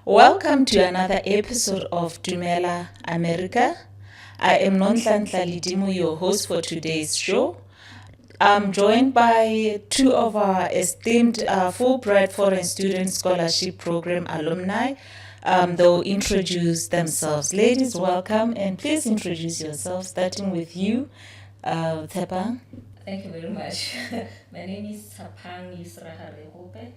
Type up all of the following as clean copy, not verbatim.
Welcome to another episode of Dumela, America. I am Nonhlanhla Lidimo, your host for today's show. I'm joined by two of our esteemed Fulbright Foreign Student Scholarship Program alumni. They'll introduce themselves. Ladies, welcome, and please introduce yourself, starting with you, Tshephang. Thank you very much. My name is Tshephang Gareegope,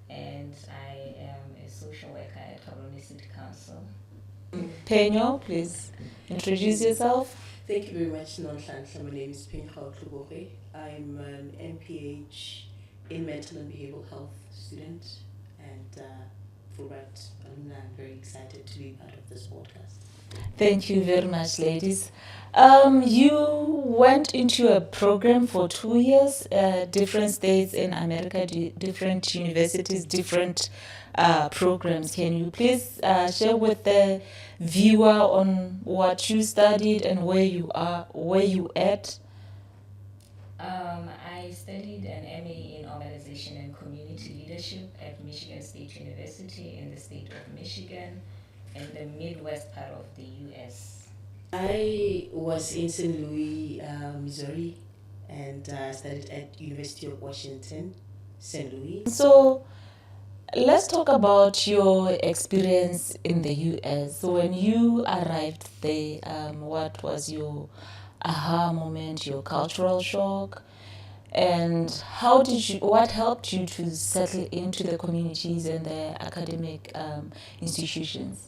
and I am a social worker at Gaborone City Council. Phenyo, please introduce yourself. Thank you very much, Nonhlanhla. My name is Phenyo. I'm an MPH in mental and behavioral health student and Fulbright alumni. I'm very excited to be part of this podcast. Thank you very much, ladies. You went into a program for 2 years, different states in America, different universities, different programs. Can you please share with the viewer on what you studied and where you at? I studied an MA in Organization and Community Leadership at Michigan State University in the state of Michigan in the Midwest part of the U.S. I was in St. Louis, Missouri, and studied at University of Washington, St. Louis. So let's talk about your experience in the U.S. So when you arrived there, what was your aha moment, your cultural shock, and what helped you to settle into the communities and the academic institutions?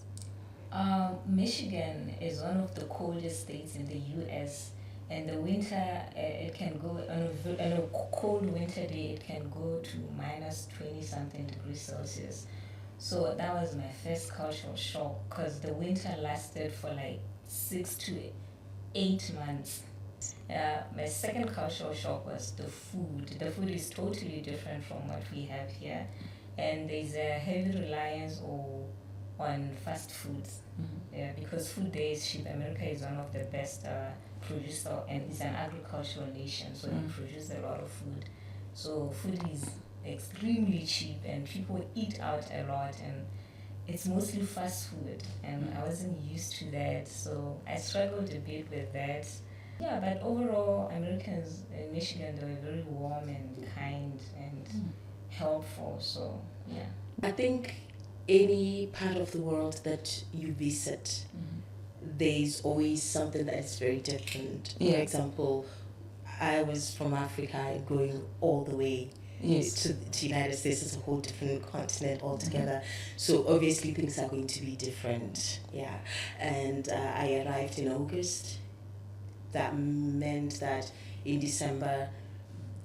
Michigan is one of the coldest states in the U.S. And the winter, it can go on a cold winter day. It can go to minus 20 something degrees Celsius. So that was my first cultural shock because the winter lasted for like 6 to 8 months. My second cultural shock was the food. The food is totally different from what we have here, and there's a heavy reliance on fast foods. Yeah, because food there is cheap. America is one of the best producer and is an agricultural nation, so they produce a lot of food. So food is extremely cheap, and people eat out a lot, and it's mostly fast food, and I wasn't used to that, so I struggled a bit with that. Yeah, but overall, Americans in Michigan, they were very warm and kind and helpful, so yeah. I think any part of the world that you visit, there's always something that is very different. Yeah. For example, I was from Africa and going all the way to the United States. Is a whole different continent altogether. So obviously things are going to be different. Yeah. And I arrived in August. That meant that in December,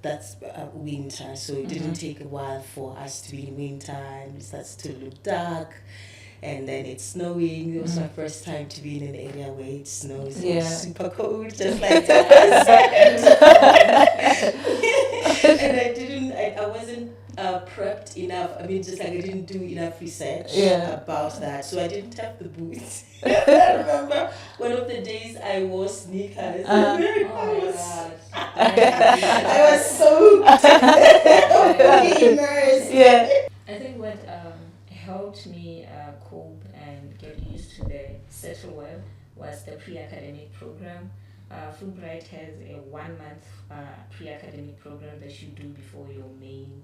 that's winter. So it didn't take a while for us to be in winter, and it starts to look dark. And then it's snowing. It was my first time to be in an area where it snows. It was super cold, just like us. And I wasn't prepped enough. I mean, just like I didn't do enough research about that. So I didn't have the boots. I remember one of the days I wore sneakers. Oh my God. I was so fully immersed. Yeah. I think what helped me cope and get used to the settle well was the pre-academic program. Fulbright has a 1 month pre-academic program that you do before your main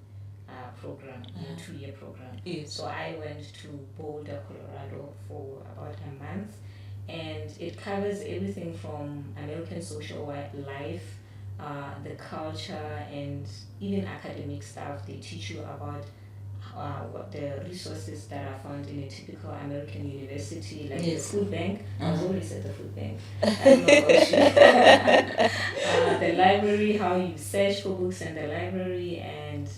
program, your 2-year program. Yes. So I went to Boulder, Colorado for about a month, and it covers everything from American social life, the culture, and even academic stuff. They teach you about what the resources that are found in a typical American university, like the food bank. I was always at the food bank. The library, how you search for books in the library, and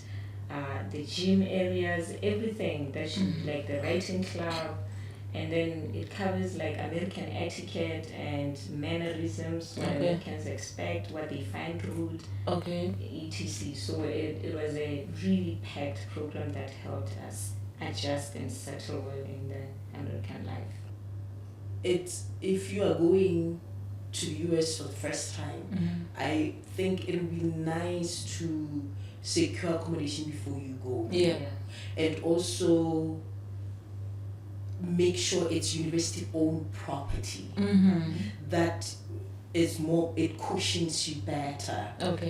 the gym areas, everything that you like, the writing club. And then it covers like American etiquette and mannerisms, what Americans expect, what they find rude, etc. So it was a really packed program that helped us adjust and settle well in the American life. It's if you are going to the US for the first time, I think it would be nice to secure accommodation before you go. Yeah. And also make sure it's university-owned property. That is more, it cushions you better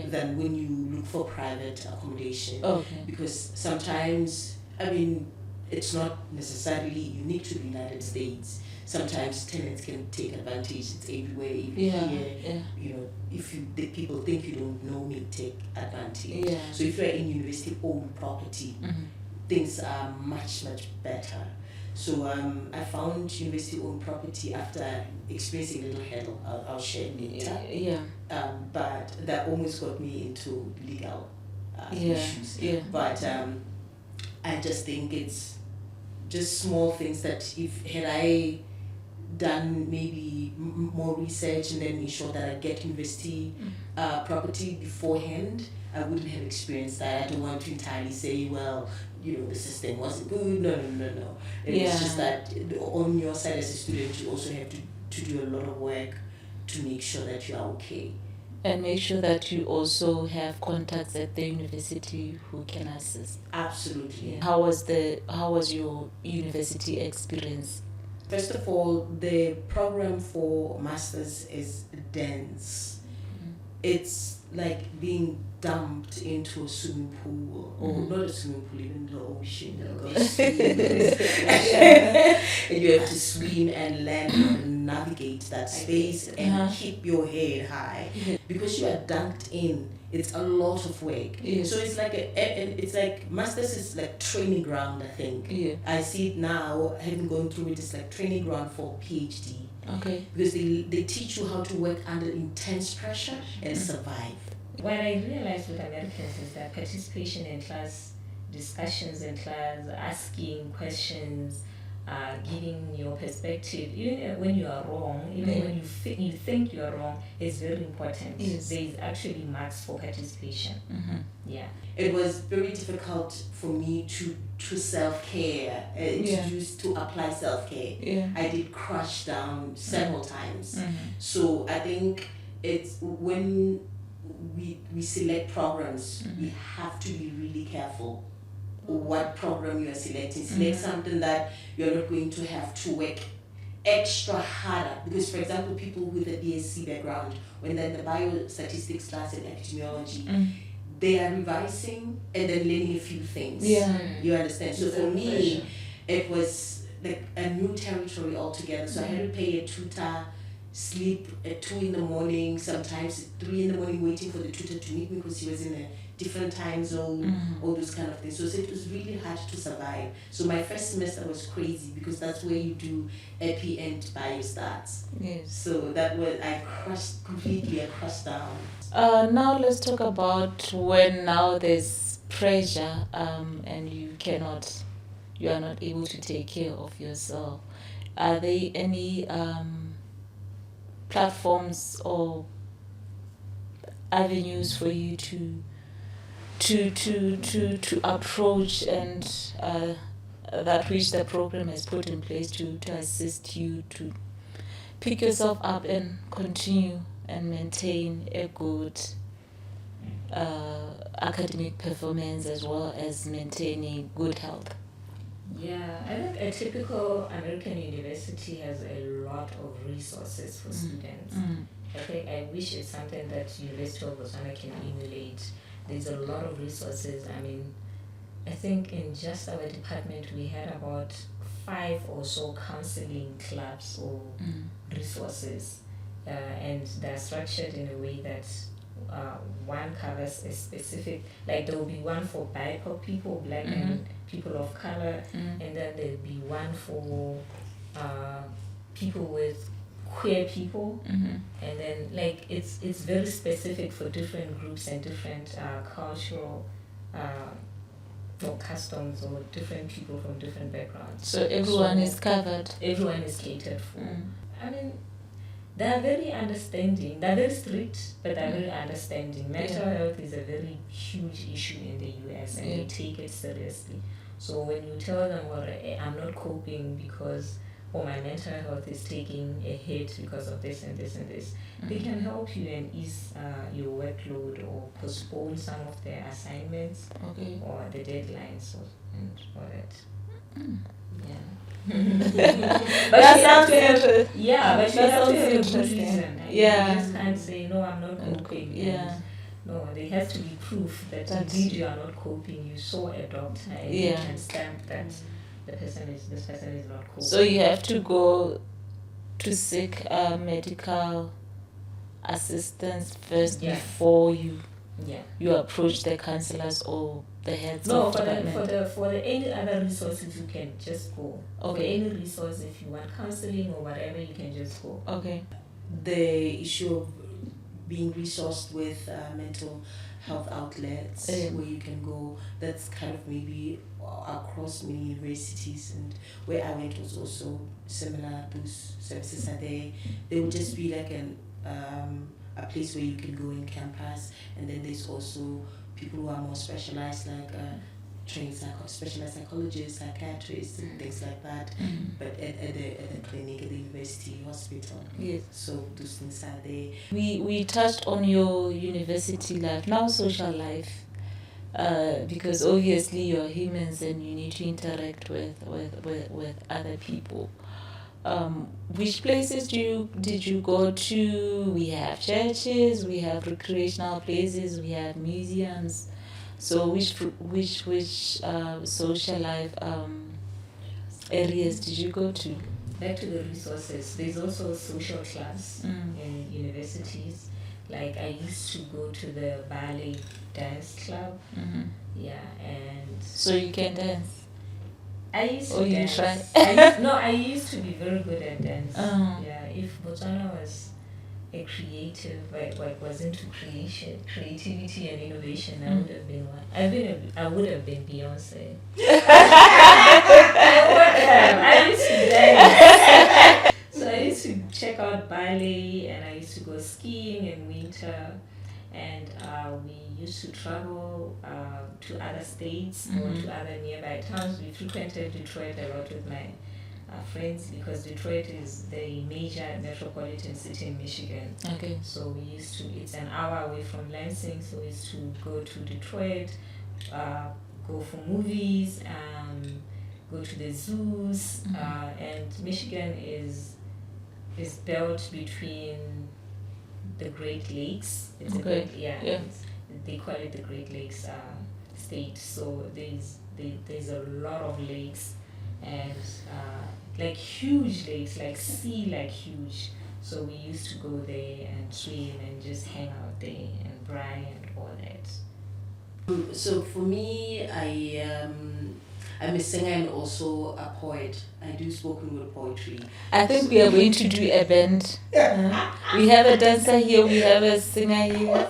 than when you look for private accommodation. Because sometimes, I mean, it's not necessarily unique to the United States. Sometimes tenants can take advantage. It's everywhere. Even here, you know, if the people think you don't know me, take advantage. So if you're in university-owned property, things are much, much better. So I found university-owned property after experiencing a little hell. I'll share later. But that almost got me into legal issues. But I just think it's just small things that had I done maybe more research and then ensure that I get university property beforehand, I wouldn't have experienced that. I don't want to entirely say, well, you know, the system wasn't good. No. It's just that on your side as a student, you also have to do a lot of work to make sure that you are okay. And make sure that you also have contacts at the university who can assist. Absolutely. How was your university experience? First of all, the program for masters is dense. It's like being dumped into a swimming pool, or not a swimming pool, even the ocean. And you have to swim and land and navigate that space and keep your head high. Because you are dunked in, it's a lot of work. So it's like it's like masters is like training ground, I think. I see it now, having gone through it, it's like training ground for PhD. Because they teach you how to work under intense pressure and survive. What I realized with Americans is that participation in class, discussions in class, asking questions, giving your perspective, even when you are wrong, even when you think you are wrong, is very important. There is actually marks for participation. It was very difficult for me to self-care, to apply self-care. I did crash down several times. So I think it's when we select programs, we have to be really careful what program you are selecting. Select something that you're not going to have to work extra harder. Because, for example, people with a BSc background, when they're in the biostatistics class and epidemiology, they are revising and then learning a few things. You understand? So for me, it was like a new territory altogether. So I had to pay a tutor, sleep at 2 a.m, sometimes at 3 a.m, waiting for the tutor to meet me because he was in a different time zone, all those kind of things. So it was really hard to survive. So my first semester was crazy because that's where you do epi and biostats. So that was, I crushed down. Now let's talk about when now there's pressure and you are not able to take care of yourself. Are there any platforms or avenues for you to approach and that which the program has put in place to assist you to pick yourself up and continue and maintain a good academic performance as well as maintaining good health? I think a typical American university has a lot of resources for students. I wish it's something that University of Botswana can emulate. There's a lot of resources. I mean, I think in just our department we had about 5 or so counseling clubs or resources, and they're structured in a way that one covers a specific, like there will be one for BIPOC people, black and people of color, and then there'll be one for people with queer people, and then like it's very specific for different groups and different cultural or customs or different people from different backgrounds. So everyone is covered. Everyone is catered for. I mean, they're very understanding. They're very strict, but they're very understanding. Mental health is a very huge issue in the US, and they take it seriously. So when you tell them, well, I'm not coping because or my mental health is taking a hit because of this and this and this. They can help you and ease your workload or postpone some of their assignments or the deadlines and all that. Yeah. But That you have sounds to have, interesting. yeah, but you That have to sounds have a good interesting. reason. Yeah. You just can't say, no, I'm not coping. Yeah. And no, there has to be proof that That's- indeed you are not coping. You saw a doctor and you Yeah. can stamp that this person is not coping. So you have to go to seek medical assistance first Yeah. before Yeah. you approach the counselors or the heads No, of department. for the any other resources you can just go. For Okay. any resource, if you want counseling or whatever, you can just go. Okay. The issue of being resourced with mental health outlets where you can go, that's kind of maybe across many universities, and where I went was also similar. Those services are there. They would just be like a place where you can go in campus, and then there's also people who are more specialized, like trained specialized psychologists, psychiatrists, and things like that. But at the clinic, at the university hospital. Yes. So those things are there. We touched on your university life, now social life, because obviously you're humans and you need to interact with other people. Which places did you go to? We have churches, we have recreational places, we have museums. So which social life areas did you go to? Back to the resources, there's also social class in universities. Like I used to go to the ballet dance club. Yeah, and So you can dance. I used Oh, to you dance. try? I used to be very good at dance. Oh. Yeah, if Botswana was a creative, like was into creativity and innovation, I would have been one. I would have been Beyonce. I would have. I used to dance. So I used to check out ballet, and I used to go skiing in winter, and we used to travel to other states or to other nearby towns. We frequented Detroit a lot with my friends, because Detroit is the major metropolitan city in Michigan. Okay. So we used to, it's an hour away from Lansing, so we used to go to Detroit, go for movies, go to the zoos, and Michigan is built between the Great Lakes. It's a Okay. great, they call it the Great Lakes state. So there's a lot of lakes, and like huge lakes, like sea, like huge. So we used to go there and swim and just hang out there and brine and all that. So for me, I'm a singer and also a poet. I do spoken word poetry. I think we are going to do a band. We have a dancer here, we have a singer here.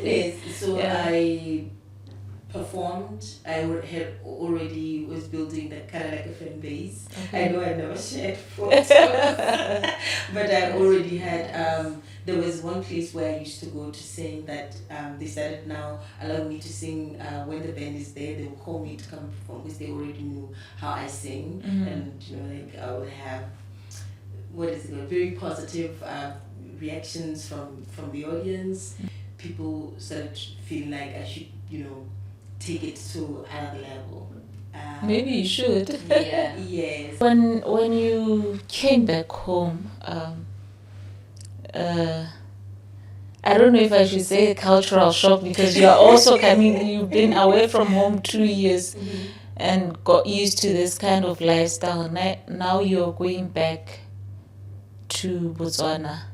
Yes, so Yeah. I performed. I had already was building that kind of like a fan base. I know I never shared photos, but I already had. There was one place where I used to go to sing that they started now allowing me to sing when the band is there. They will call me to come perform because they already knew how I sing, and like I would have very positive reactions from the audience. People started feeling like I should take it to another level. Maybe you should. Yeah. Yes. When you came back home, I don't know if I should say cultural shock, because you are also you've been away from home 2 years and got used to this kind of lifestyle. Now you're going back to Botswana.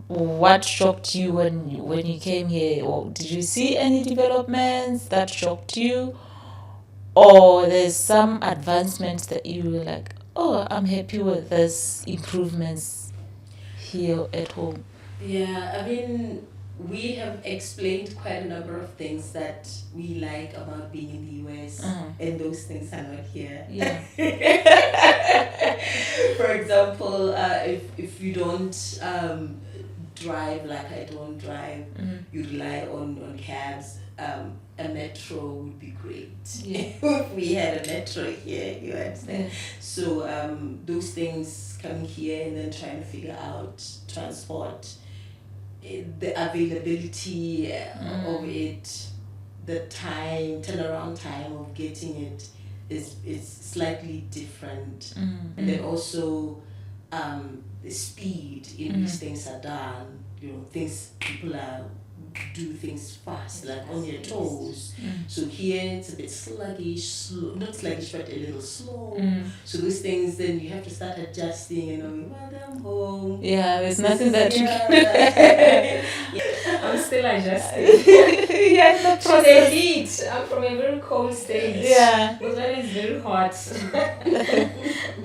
What shocked you when you came here? Or did you see any developments that shocked you? Or there's some advancements that you were like, oh, I'm happy with this improvements here at home? Yeah, I mean, we have explained quite a number of things that we like about being in the US, and those things are not here. Yeah. For example, if you don't drive like I don't drive. You rely on cabs. A metro would be great. If we had a metro here, you understand. So those things coming here and then trying to figure out transport, the availability of it, the turnaround time of getting it is slightly different. And then also the speed in which things are done. People do things fast, like on your toes. So here it's a bit sluggish, not sluggish, but a little slow. So those things, then you have to start adjusting and welcome home. Yeah, there's nothing that you can I'm still adjusting. Yeah, no To the heat. I'm from a very cold state. Yeah. Botswana is very hot.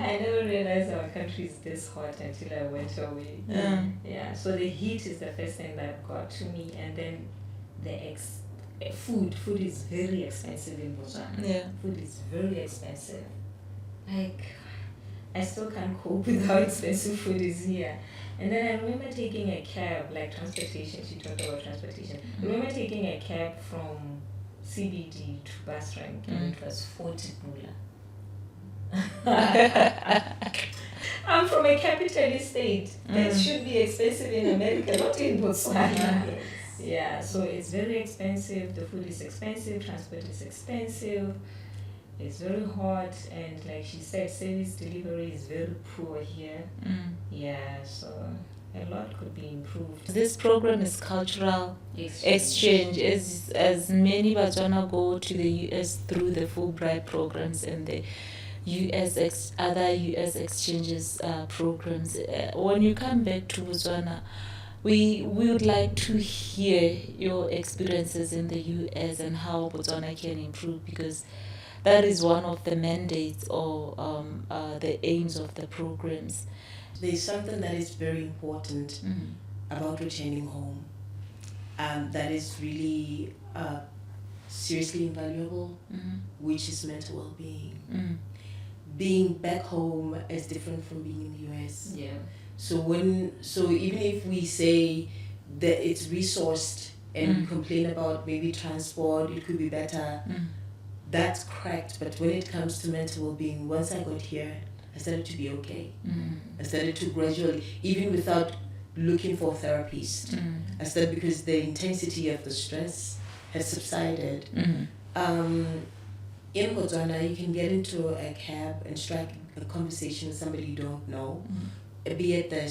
I never realized our country is this hot until I went away. Yeah. So the heat is the first thing that got to me, and then the food. Food is very expensive in Botswana. Yeah. Food is very expensive. Like, I still can't cope with how expensive food is here. And then I remember taking a cab, like transportation. She talked about transportation. I remember taking a cab from CBD to bus rank, and it was 40 Dumela. I'm from a capitalist state. That should be expensive in America, not in Botswana. Yeah, so it's very expensive. The food is expensive. Transport is expensive. It's very hot, and like she said, service delivery is very poor here. Yeah, so a lot could be improved. This program is cultural exchange. As many Botswana go to the US through the Fulbright programs and the other US exchanges programs. When you come back to Botswana, we would like to hear your experiences in the US and how Botswana can improve, because that is one of the mandates or the aims of the programs. There's something that is very important about returning home that is really seriously invaluable, which is mental well-being. Being back home is different from being in the US. Yeah. So even if we say that it's resourced and we complain about maybe transport, it could be better. That's correct, but when it comes to mental well-being, once I got here, I started to be okay. I started to gradually, even without looking for a therapist, I started, because the intensity of the stress has subsided. In Botswana, you can get into a cab and strike a conversation with somebody you don't know, be at the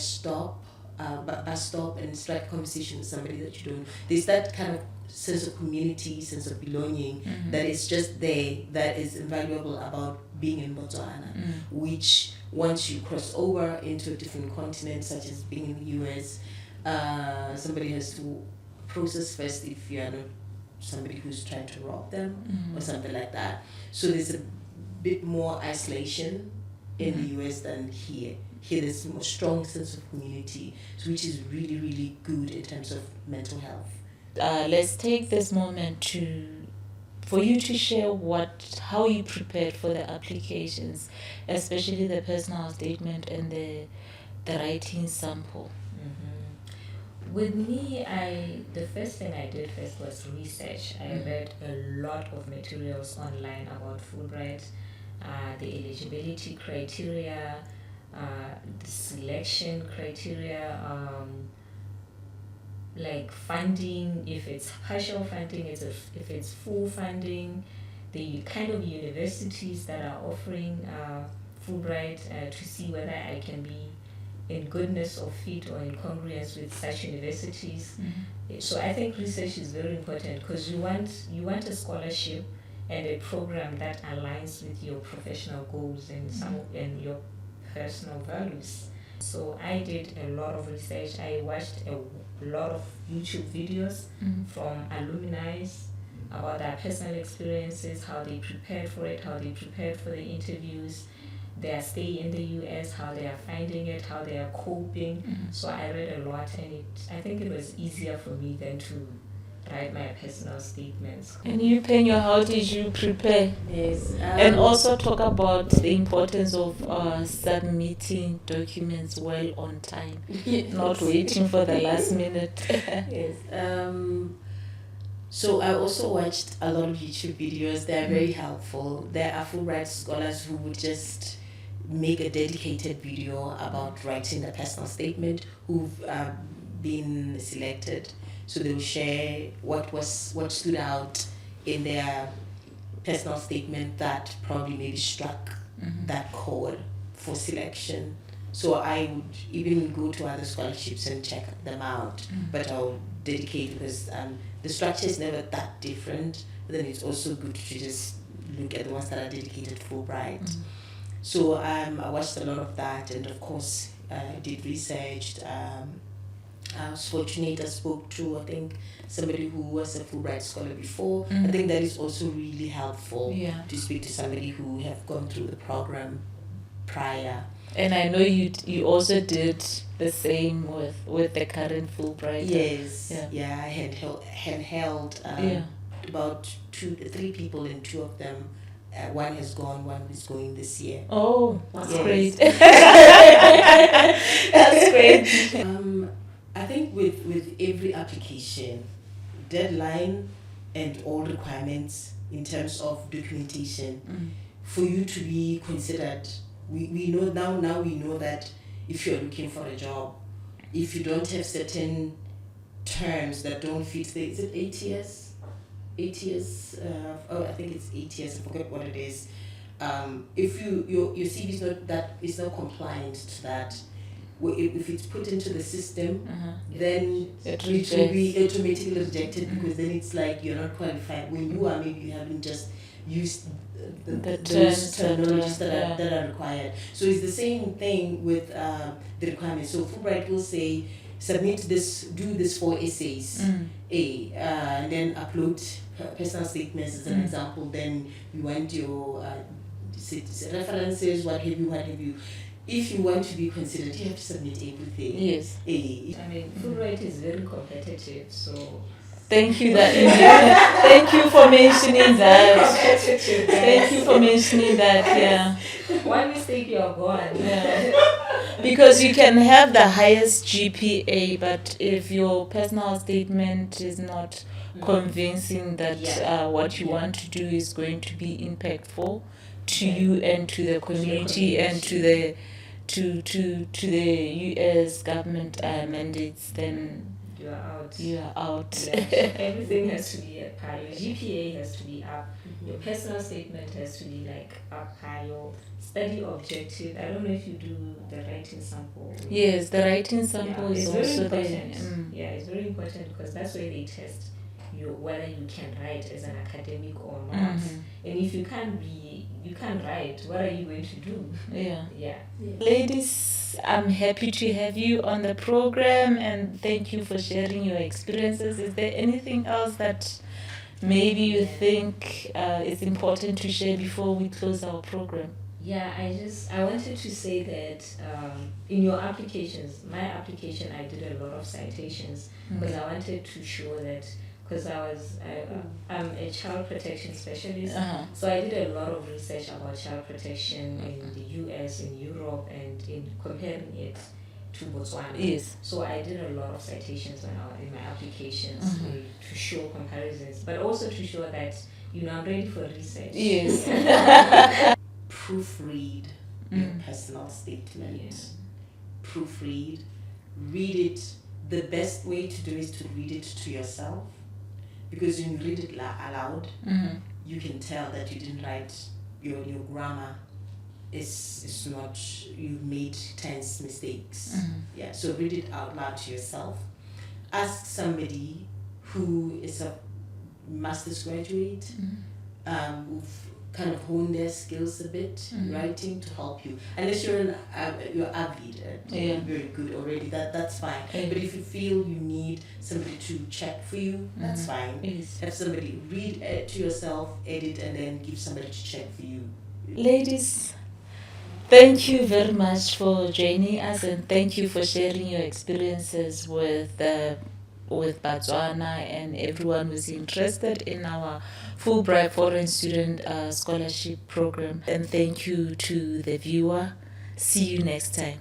bus stop, and strike a conversation with somebody that you don't know. There's that kind of sense of community, sense of belonging that is just there, that is invaluable about being in Botswana, which once you cross over into a different continent, such as being in the US, somebody has to process first if you're not somebody who's trying to rob them or something like that. So there's a bit more isolation in the US than here. Here there's a more strong sense of community, which is really, really good in terms of mental health. Let's take this moment for you to share how you prepared for the applications, especially the personal statement and the writing sample. With me, the first thing I did first was research. I read a lot of materials online about Fulbright, the eligibility criteria, the selection criteria, like funding, if it's partial funding, if it's full funding, the kind of universities that are offering Fulbright, to see whether I can be in goodness or fit or in congruence with such universities. So I think research is very important, because you want a scholarship and a program that aligns with your professional goals and your personal values. So I did a lot of research. I watched a lot of YouTube videos from alumni about their personal experiences, how they prepared for it, how they prepared for the interviews, their stay in the US, how they are finding it, how they are coping. So I read a lot, and I think it was easier for me then to write my personal statements. And you, Phenyo, how did you prepare? Yes. And also talk about the importance of submitting documents well on time, not waiting for the last minute. Yes. So I also watched a lot of YouTube videos. They're very helpful. There are Fulbright scholars who would just make a dedicated video about writing the personal statement who've been selected. So they'll share what stood out in their personal statement that probably maybe struck that chord for selection. So I would even go to other scholarships and check them out, but I'll dedicate because the structure is never that different. But then it's also good to just look at the ones that are dedicated Fulbright. So I watched a lot of that, and of course I did research. I was fortunate. I spoke to, I think, somebody who was a Fulbright scholar before. I think that is also really helpful to speak to somebody who have gone through the program prior. And I know you also did the same with the current Fulbright. Yes. Yeah. I had held about 3 people, and 2 of them. One has gone, one is going this year. Oh, that's great. That's great. I think with every application, deadline and all requirements in terms of documentation, for you to be considered, we know now we know that if you're looking for a job, if you don't have certain terms that don't fit is it 8 years? 8 years, I think it's 8 years, I forget what it is. If your CV is not compliant to that, if it's put into the system, then it will be automatically rejected because then it's like you're not qualified. When you are, maybe you haven't just used those terminologies that are required. So it's the same thing with the requirements. So Fulbright will say, submit this, do this 4 essays, and then upload personal statements as an example. Then you want your references, what have you. If you want to be considered, you have to submit everything. Yes. I mean, Fulbright is very competitive, so. Thank you thank you for mentioning that. Thank you for mentioning that. Yeah. One mistake, you're gone. Yeah. Because you can have the highest GPA, but if your personal statement is not convincing that what you want to do is going to be impactful to you and to the community and to the US government mandates, then you are out. You are out. Yeah. Everything has to be up high. Your GPA has to be up. Your personal statement has to be like up high. Your study objective. I don't know if you do the writing sample. Yes, the writing sample is also there. Yeah, it's very important because that's where they test you whether you can write as an academic or not. And if you can't write, what are you going to do? Yeah. Yeah. Ladies, I'm happy to have you on the program and thank you for sharing your experiences. Is there anything else that maybe you think is important to share before we close our program? Yeah, I wanted to say that in your applications, my application, I did a lot of citations because I wanted to show that. Because I'm a child protection specialist, so I did a lot of research about child protection in the US, in Europe, and in comparing it to Botswana. Yes. So I did a lot of citations in my applications to show comparisons, but also to show that I'm ready for research. Yes. Proofread your personal statement. Yeah. Proofread, read it. The best way to do is to read it to yourself. Because when you read it aloud, you can tell that you didn't write your grammar is not, you've made tense mistakes. Yeah, so read it out loud to yourself. Ask somebody who is a master's graduate, who've kind of honed their skills a bit, writing to help you. Unless you're avid, very good already, that's fine. But if you feel you need somebody to check for you, that's fine. Yes. Have somebody read it to yourself, edit, and then give somebody to check for you. Ladies, thank you very much for joining us and thank you for sharing your experiences with the with Botswana and everyone who's interested in our Fulbright Foreign Student Scholarship Program. And thank you to the viewer. See you next time.